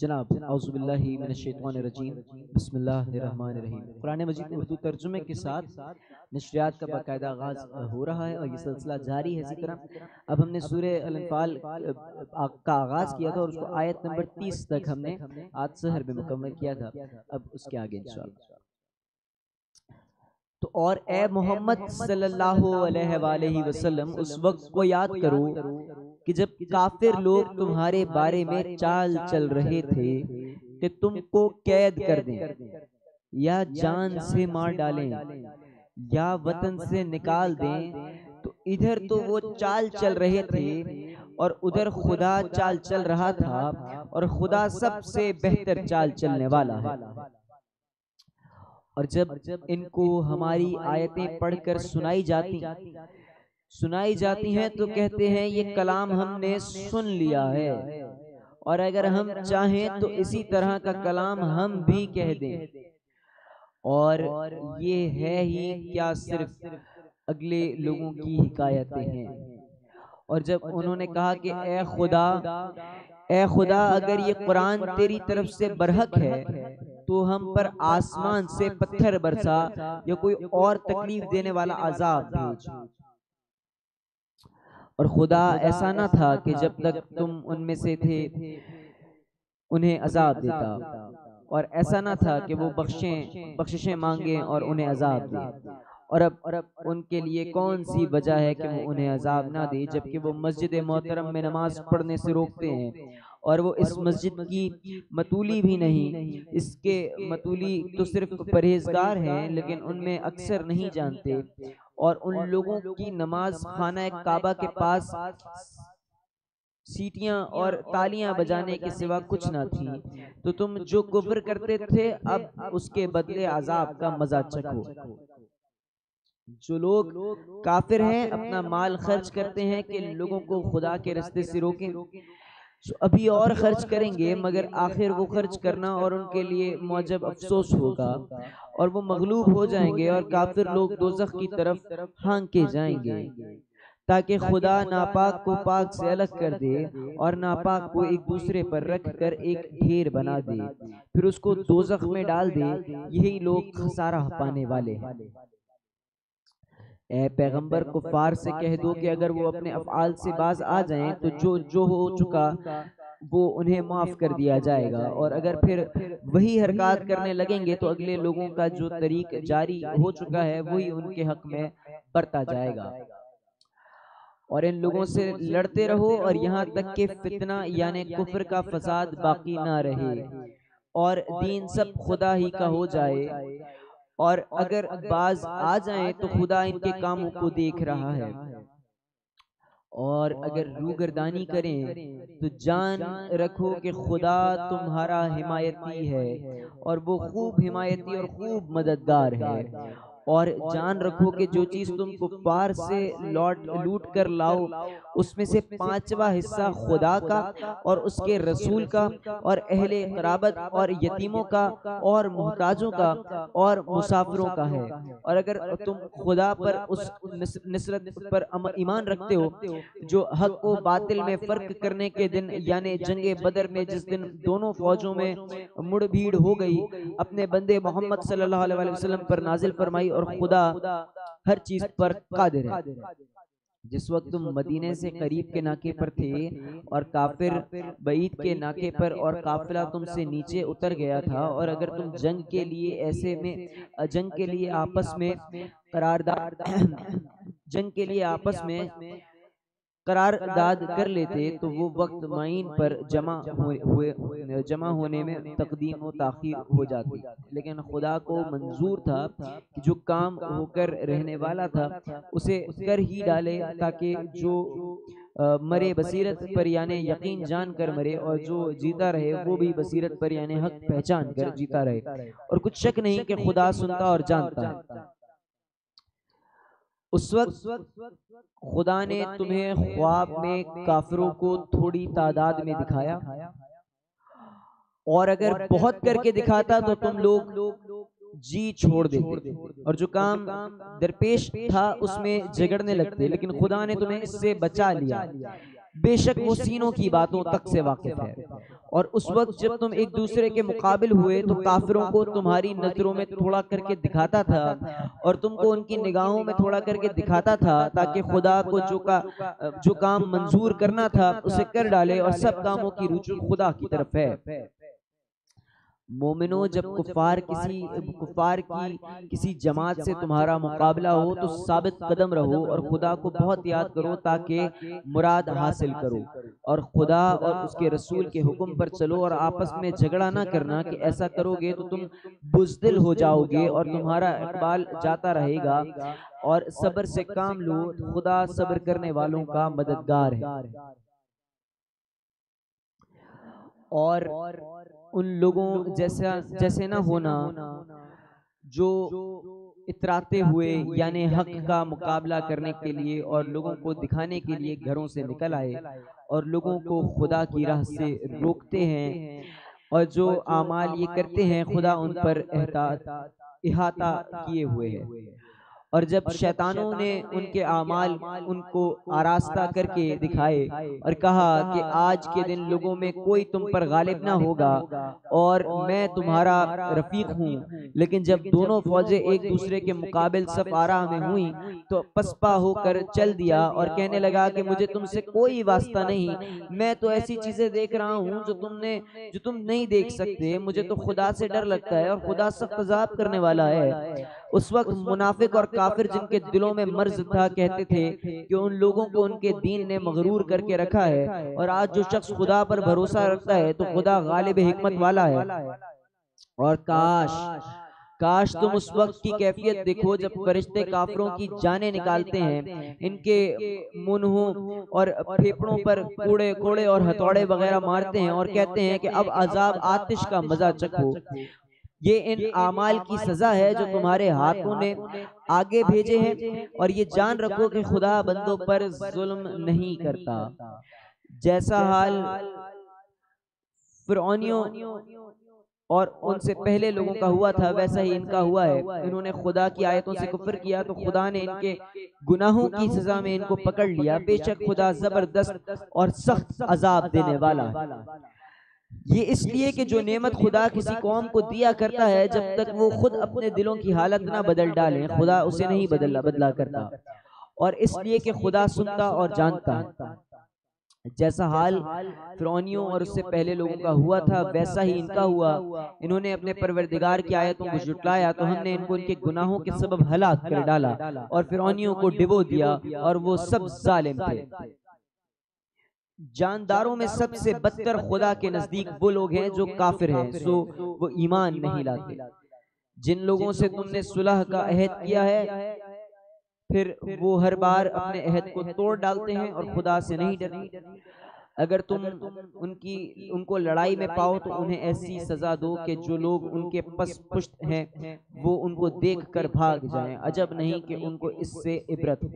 جناب اعوذ باللہ من الشیطان الرجیم بسم اللہ الرحمن الرحیم۔ قرآن مجید اردو ترجمے کے ساتھ نشریات کا باقاعدہ آغاز ہو رہا ہے اور یہ سلسلہ جاری ہے۔ اسی طرح اب ہم نے سورہ الانفال کا آغاز کیا تھا اور اس کو آیت نمبر 30 تک ہم نے آج سحر میں مکمل کیا تھا۔ اب اس کے آگے انشاءاللہ تو اور اے محمد صلی اللہ علیہ وآلہ وسلم اس وقت کو یاد کرو کہ جب کافر لوگ تمہارے بارے میں چال چل رہے تھے کہ تم کو قید کر دیں یا جان سے مار ڈالیں یا وطن سے نکال دیں، تو ادھر تو وہ چال چل رہے تھے اور ادھر خدا چال چل رہا تھا، اور خدا سب سے بہتر چال چلنے والا ہے۔ اور جب ان کو ہماری آیتیں پڑھ کر سنائی جاتی ہیں تو کہتے ہیں یہ کلام ہم نے سن لیا ہے، اور اگر ہم چاہیں تو اسی طرح کا کلام ہم بھی کہہ دیں، اور یہ ہے ہی کیا صرف اگلے لوگوں کی حکایتیں ہیں۔ اور جب انہوں نے کہا کہ اے خدا اگر یہ قرآن تیری طرف سے برحق ہے تو ہم پر آسمان سے پتھر برسا یا کوئی اور تکلیف دینے والا عذاب بھیج۔ اور خدا ایسا نہ تھا کہ جب تک تم ان میں سے تھے انہیں عذاب دیتا، اور ایسا نہ تھا کہ وہ بخششیں مانگیں اور انہیں عذاب دے۔ اور اب ان کے لیے کون سی وجہ ہے کہ وہ انہیں عذاب نہ دے، جبکہ وہ مسجد محترم میں نماز پڑھنے سے روکتے ہیں، اور وہ اس مسجد کی متولی بھی نہیں، اس کے متولی تو صرف پرہیزگار ہیں لیکن ان میں اکثر نہیں جانتے۔ اور ان لوگوں کی نماز خانہ کعبہ کے پاس سیٹیاں اور تالیاں بجانے کے سوا کچھ نہ تھی، تو تم جو کفر کرتے تھے اب اس کے بدلے عذاب کا مزہ چکھو۔ جو لوگ کافر ہیں اپنا مال خرچ کرتے ہیں کہ لوگوں کو خدا کے راستے سے روکیں، ابھی اور خرچ کریں گے مگر آخر وہ خرچ کرنا اور ان کے لیے معجب افسوس ہوگا، اور وہ مغلوب ہو جائیں گے اور کافر لوگ دوزخ کی طرف ہانکے جائیں گے، تاکہ خدا ناپاک کو پاک سے الگ کر دے اور ناپاک کو ایک دوسرے پر رکھ کر ایک ڈھیر بنا دے، پھر اس کو دوزخ میں ڈال دے۔ یہی لوگ خسارہ پانے والے ہیں۔ اے پیغمبر کفار سے کہہ دو کہ اگر وہ اپنے افعال سے باز آ جائیں تو جو ہو چکا وہ انہیں معاف کر دیا جائے گا، اور اگر پھر وہی حرکات کرنے لگیں گے تو اگلے لوگوں کا جو طریق جاری ہو چکا ہے وہی ان کے حق میں برتا جائے گا۔ اور ان لوگوں سے لڑتے رہو اور یہاں تک کہ فتنہ یعنی کفر کا فساد باقی نہ رہے اور دین سب خدا ہی کا ہو جائے، اور اگر باز آ جائیں تو خدا ان کے کاموں کو دیکھ رہا ہے، اور اگر روگردانی کریں تو جان رکھو کہ خدا تمہارا حمایتی ہے، اور وہ خوب حمایتی اور خوب مددگار ہے۔ اور جان رکھو کہ جو چیز تم کفار سے لوٹ کر لاؤ اس میں سے 5واں حصہ خدا کا اور اس کے رسول کا اور اہل قرابت اور یتیموں کا اور محتاجوں کا اور مسافروں کا ہے۔ اور اگر تم خدا پر اس نصرت پر ایمان رکھتے ہو جو حق و باطل میں فرق کرنے کے دن یعنی جنگ بدر میں جس دن دونوں فوجوں میں مڑ بھیڑ ہو گئی، اپنے بندے محمد صلی اللہ علیہ وسلم پر نازل فرمائی، اور خدا ہر چیز پر قادر ہے۔ جس وقت تم مدینے سے قریب کے ناکے پر تھے اور کافر بعید کے ناکے پر، اور قافلہ تم سے نیچے اتر گیا تھا، اور اگر تم جنگ کے لیے آپس میں قرارداد کر لیتے تو وہ وقت معین پر جمع ہونے میں تقدیم و تاخیر ہو جاتی، لیکن خدا کو منظور تھا کہ جو کام ہو کر رہنے والا تھا اسے کر ہی ڈالے، تاکہ جو مرے بصیرت پر یعنی یقین جان کر مرے، اور جو جیتا رہے وہ بھی بصیرت پر یعنی حق پہچان کر جیتا رہے۔ اور کچھ شک نہیں کہ خدا سنتا اور جانتا ہے۔ اس وقت خدا نے تمہیں خواب میں کافروں کو تھوڑی تعداد میں دکھایا، اور اگر بہت کر کے دکھاتا تو تم لوگ جی چھوڑ دیتے اور جو کام درپیش تھا اس میں جگڑنے لگتے، لیکن خدا نے تمہیں اس سے بچا لیا، بے شک وہ سینوں کی باتوں تک سے واقف ہے۔ اور اس وقت جب تم ایک دوسرے کے مقابل ہوئے تو کافروں کو تمہاری نظروں میں تھوڑا کر کے دکھاتا تھا اور تم کو ان کی نگاہوں میں تھوڑا کر کے دکھاتا تھا، تاکہ خدا کو جو کام منظور کرنا تھا اسے کر ڈالے، اور سب کاموں کی رجوع خدا کی طرف ہے۔ مومنو، جب کفار کی کسی جماعت سے تمہارا مقابلہ ہو تو ثابت قدم رہو اور خدا کو بہت یاد کرو تاکہ مراد حاصل کرو، اور خدا اور اس کے رسول کے حکم پر چلو، اور آپس میں جھگڑا نہ کرنا کہ ایسا کرو گے تو تم بزدل ہو جاؤ گے اور تمہارا اقبال جاتا رہے گا، اور صبر سے کام لو، خدا صبر کرنے والوں کا مددگار ہے۔ اور ان لوگوں جیسے نہ ہونا جو اتراتے ہوئے یعنی حق کا مقابلہ کرنے کے لیے اور لوگوں کو دکھانے کے لیے گھروں سے نکل آئے اور لوگوں کو خدا کی راہ سے روکتے ہیں، اور جو اعمال یہ کرتے ہیں خدا ان پر احاطہ کیے ہوئے ہے۔ اور جب شیطانوں نے ان کے اعمال ان کو آراستہ کر کے دکھائے اور کہا کہ آج کے دن لوگوں میں کوئی تم پر غالب نہ ہوگا اور میں تمہارا رفیق ہوں، لیکن جب دونوں فوجیں ایک دوسرے کے مقابل صف آراہ میں ہوئیں تو پسپا ہو کر چل دیا اور کہنے لگا کہ مجھے تم سے کوئی واسطہ نہیں، میں تو ایسی چیزیں دیکھ رہا ہوں جو تم نہیں دیکھ سکتے، مجھے تو خدا سے ڈر لگتا ہے اور خدا سخت عذاب کرنے والا ہے۔ اس وقت منافق اور کافر جن کے دلوں میں مرض تھا کہتے تھے کہ ان لوگوں کو ان کے دین نے مغرور کر کے رکھا ہے، اور آج جو شخص خدا پر بھروسہ رکھتا ہے تو خدا غالب حکمت والا ہے۔ اور کاش تم اس وقت کی کیفیت دیکھو جب فرشتے کافروں کی جانیں نکالتے ہیں، ان کے منہوں اور پھیپڑوں پر کوڑے اور ہتھوڑے وغیرہ مارتے ہیں اور کہتے ہیں کہ اب عذاب آتش کا مزہ چکھو۔ یہ ان اعمال کی سزا ہے جو تمہارے ہاتھوں نے آگے بھیجے ہیں، اور یہ جان رکھو کہ خدا بندوں پر ظلم نہیں کرتا۔ جیسا حال فرعونیوں اور ان سے پہلے لوگوں کا ہوا تھا ویسا ہی ان کا ہوا ہے۔ انہوں نے خدا کی آیتوں سے کفر کیا تو خدا نے ان کے گناہوں کی سزا میں ان کو پکڑ لیا۔ بے شک خدا زبردست اور سخت عذاب دینے والا ہے۔ یہ اس لیے کہ جو نعمت خدا کسی قوم کو دیا کرتا ہے جب تک وہ خود اپنے دلوں کی حالت نہ بدل ڈالیں خدا اسے نہیں بدلا کرتا، اور اس لیے کہ خدا سنتا اور جانتا ہے۔ جیسا حال فرعونیوں اور اس سے پہلے لوگوں کا ہوا تھا ویسا ہی ان کا ہوا۔ انہوں نے اپنے پروردگار کی آیتوں کو جھٹلایا تو ہم نے ان کو ان کے گناہوں کے سبب ہلاک کر ڈالا اور فرعونیوں کو ڈبو دیا، اور وہ سب ظالم تھے۔ جانداروں میں سب سے بدتر خدا کے نزدیک وہ لوگ ہیں جو کافر ہیں، سو وہ ایمان نہیں لاتے۔ جن لوگوں سے تم نے صلح کا عہد کیا ہے پھر وہ ہر بار اپنے عہد کو توڑ ڈالتے ہیں اور خدا سے نہیں ڈرتے۔ اگر تم ان کو لڑائی میں پاؤ تو انہیں ایسی سزا دو کہ جو لوگ ان کے پس پشت ہیں وہ ان کو دیکھ کر بھاگ جائیں، عجب نہیں کہ ان کو اس سے عبرت ہو۔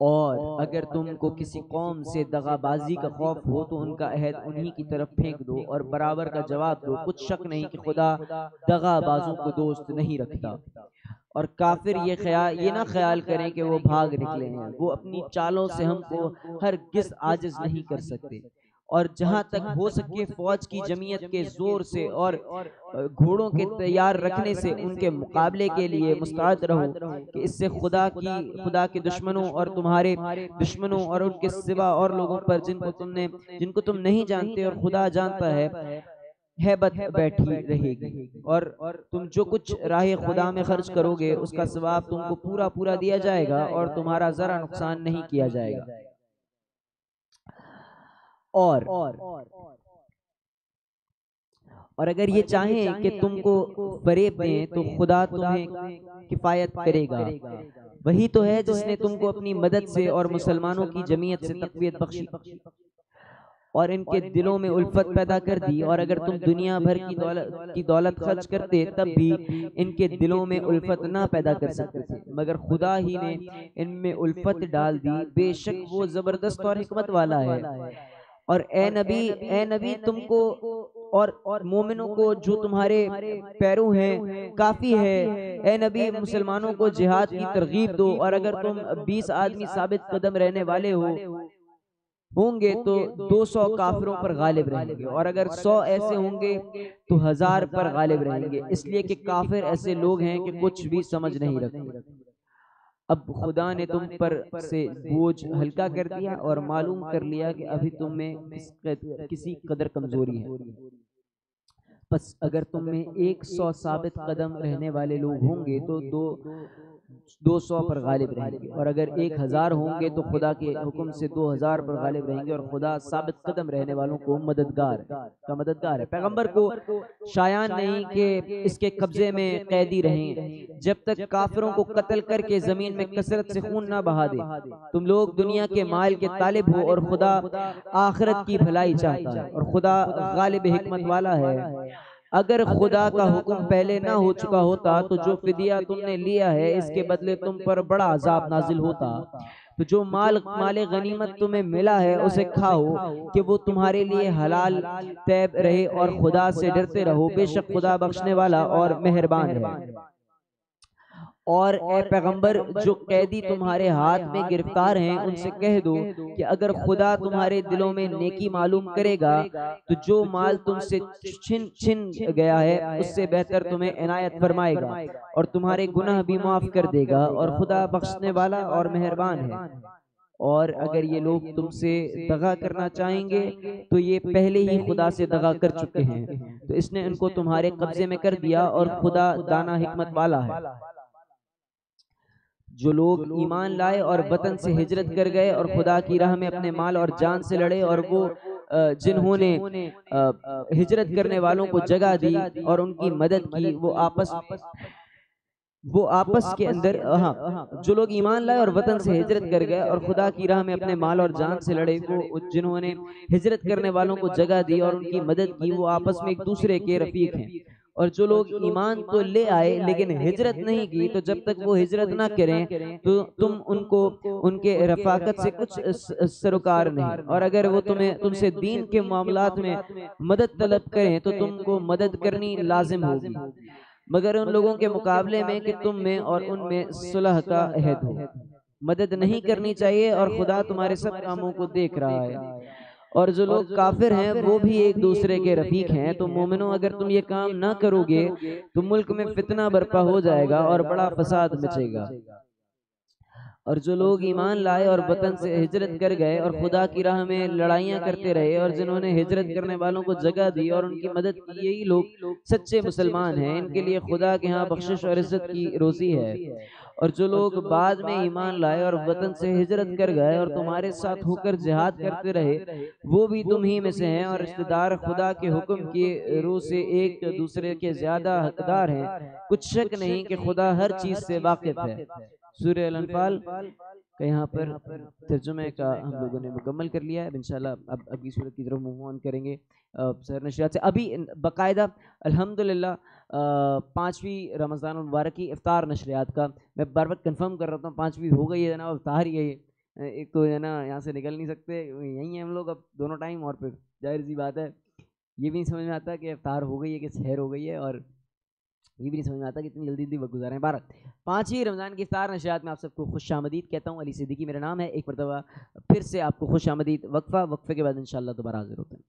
اور اگر تم کو کسی قوم سے دغا بازی کا خوف ہو تو ان کا عہد انہی کی طرف پھینک دو اور برابر کا جواب دو، کچھ شک نہیں کہ خدا دغا بازوں کو دوست نہیں رکھتا۔ اور کافر یہ نہ خیال کریں کہ وہ بھاگ نکلے ہیں، وہ اپنی چالوں سے ہم کو ہرگز عاجز نہیں کر سکتے، اور جہاں تک ہو سکے فوج کی جمعیت کے زور سے اور گھوڑوں کے تیار رکھنے سے ان کے مقابلے کے لیے مستعد رہو، کہ اس سے خدا کے دشمنوں اور تمہارے دشمنوں اور ان کے سوا اور لوگوں پر جن کو تم نہیں جانتے اور خدا جانتا ہے ہیبت بیٹھی رہے گی، اور تم جو کچھ راہ خدا میں خرچ کرو گے اس کا ثواب تم کو پورا دیا جائے گا اور تمہارا ذرا نقصان نہیں کیا جائے گا۔ اور اگر یہ چاہیں کہ تم کو فریب دیں تو خدا تمہیں کفایت کرے گا، وہی تو ہے جس نے تم کو اپنی مدد سے اور مسلمانوں کی جمعیت سے تقویت بخشی اور ان کے دلوں میں الفت پیدا کر دی، اور اگر تم دنیا بھر کی دولت خرچ کرتے تب بھی ان کے دلوں میں الفت نہ پیدا کر سکتے تھے، مگر خدا ہی نے ان میں الفت ڈال دی، بے شک وہ زبردست اور حکمت والا ہے۔ اور اے نبی تم کو اور مومنوں کو جو تمہارے پیرو ہیں کافی ہے، اے نبی مسلمانوں کو جہاد کی ترغیب دو، اور اگر تم 20 آدمی ثابت قدم رہنے والے ہو ہوں گے تو 200 کافروں پر غالب رہیں گے، اور اگر 100 ایسے ہوں گے تو 1000 پر غالب رہیں گے، اس لیے کہ کافر ایسے لوگ ہیں کہ کچھ بھی سمجھ نہیں رکھتے۔ اب خدا نے تم پر سے بوجھ ہلکا کر دیا اور معلوم کر لیا کہ ابھی تم میں کسی قدر کمزوری ہے، پس اگر تم میں 100 ثابت قدم رہنے والے لوگ ہوں گے تو 200 پر غالب رہیں گے، اور اگر 1000 ہوں گے تو خدا کے حکم سے 2000 پر غالب رہیں گے، اور خدا ثابت قدم رہنے والوں کو مددگار ہے۔ پیغمبر کو شایان نہیں کہ اس کے قبضے میں قیدی رہیں، جب تک کافروں کو قتل کر کے زمین میں کثرت سے خون نہ بہا دے۔ تم لوگ دنیا کے مال کے طالب ہو اور خدا آخرت کی بھلائی چاہتا ہے، اور خدا غالب حکمت والا ہے۔ اگر خدا کا حکم پہلے نہ ہو چکا ہوتا تو جو فدیہ تم نے لیا ہے اس کے بدلے تم پر بڑا عذاب نازل ہوتا۔ تو جو مال غنیمت تمہیں ملا ہے اسے کھاؤ کہ وہ تمہارے لیے حلال طیب رہے، اور خدا سے ڈرتے رہو، بے شک خدا بخشنے والا اور مہربان ہے۔ اور اے پیغمبر، جو قیدی تمہارے ہاتھ میں گرفتار ہیں ان سے کہہ دو کہ اگر خدا تمہارے دلوں میں نیکی معلوم کرے گا تو جو مال تم سے چھن گیا ہے اس سے بہتر تمہیں عنایت فرمائے گا، اور تمہارے گناہ بھی معاف کر دے گا، اور خدا بخشنے والا اور مہربان ہے۔ اور اگر یہ لوگ تم سے دغا کرنا چاہیں گے تو یہ پہلے ہی خدا سے دغا کر چکے ہیں، تو اس نے ان کو تمہارے قبضے میں کر دیا، اور خدا دانا حکمت والا ہے۔ جو لوگ ایمان لائے اور وطن سے ہجرت کر گئے اور خدا کی راہ میں اپنے مال اور جان سے لڑے، اور وہ جنہوں نے ہجرت کرنے والوں کو جگہ دی اور ان کی مدد کی، وہ آپس کے اندر جو لوگ ایمان لائے اور وطن سے ہجرت کر گئے اور خدا کی راہ میں اپنے مال اور جان سے لڑے، وہ جنہوں نے ہجرت کرنے والوں کو جگہ دی اور ان کی مدد کی، وہ آپس میں ایک دوسرے کے رفیق ہیں۔ اور جو لوگ ایمان تو لے آئے لیکن ہجرت نہیں کی، تو جب تک وہ ہجرت نہ کریں تو تم ان کو ان کے رفاقت سے کچھ سروکار نہیں، اور اگر وہ تم سے دین کے معاملات میں مدد طلب کریں تو تم کو مدد کرنی لازم ہوگی، مگر ان لوگوں کے مقابلے میں کہ تم میں اور ان میں صلح کا عہد ہو۔ مدد نہیں کرنی چاہیے، اور خدا تمہارے سب کاموں کو دیکھ رہا ہے۔ اور جو لوگ کافر ہیں وہ بھی ایک دوسرے کے رفیق ہیں۔ تو مومنوں، اگر تم یہ کام نہ کرو گے تو ملک میں فتنہ برپا ہو جائے گا اور بڑا فساد مچے گا۔ اور جو لوگ ایمان لائے اور وطن سے ہجرت کر گئے اور خدا کی راہ میں لڑائیاں کرتے رہے، اور جنہوں نے ہجرت کرنے والوں کو جگہ دی اور ان کی مدد کی، یہی لوگ سچے مسلمان ہیں، ان کے لیے خدا کے ہاں بخشش اور عزت کی روزی ہے۔ اور جو لوگ بعد میں ایمان لائے اور وطن سے ہجرت کر گئے اور تمہارے ساتھ ہو کر جہاد کرتے رہے، وہ بھی تم ہی میں سے ہیں، اور رشتہ دار خدا کے حکم کی روح سے ایک دوسرے کے زیادہ حقدار ہیں۔ کچھ شک نہیں کہ خدا ہر چیز سے واقف ہے۔ سورہ الانفال کا یہاں پر ترجمے کا ہم لوگوں نے مکمل کر لیا ہے۔ انشاءاللہ اب اگلی صورت کی طرف موو آن کریں گے سحر نشریات سے۔ ابھی باقاعدہ الحمدللہ 5ویں رمضان المبارک کی افطار نشریات کا میں بار بار کنفرم کر رہا ہوں، 5ویں ہو گئی ہے جناب، افطار ہی ہے، ایک تو ہے نا یہاں سے نکل نہیں سکتے، یہیں ہیں ہم لوگ اب دونوں ٹائم، اور پھر ظاہر سی بات ہے یہ بھی نہیں سمجھ میں آتا کہ افطار ہو گئی ہے کہ سحر ہو گئی ہے، اور یہ بھی نہیں سمجھ میں آتا کہ اتنی جلدی وقت گزارے ہیں۔ 5ویں رمضان کی افطار نشریات میں آپ سب کو خوش آمدید کہتا ہوں۔ علی صدیقی میرا نام ہے، ایک مرتبہ پھر سے آپ کو خوش آمدید۔ وقفے کے بعد انشاءاللہ دوبارہ حاضر ہوتے ہیں۔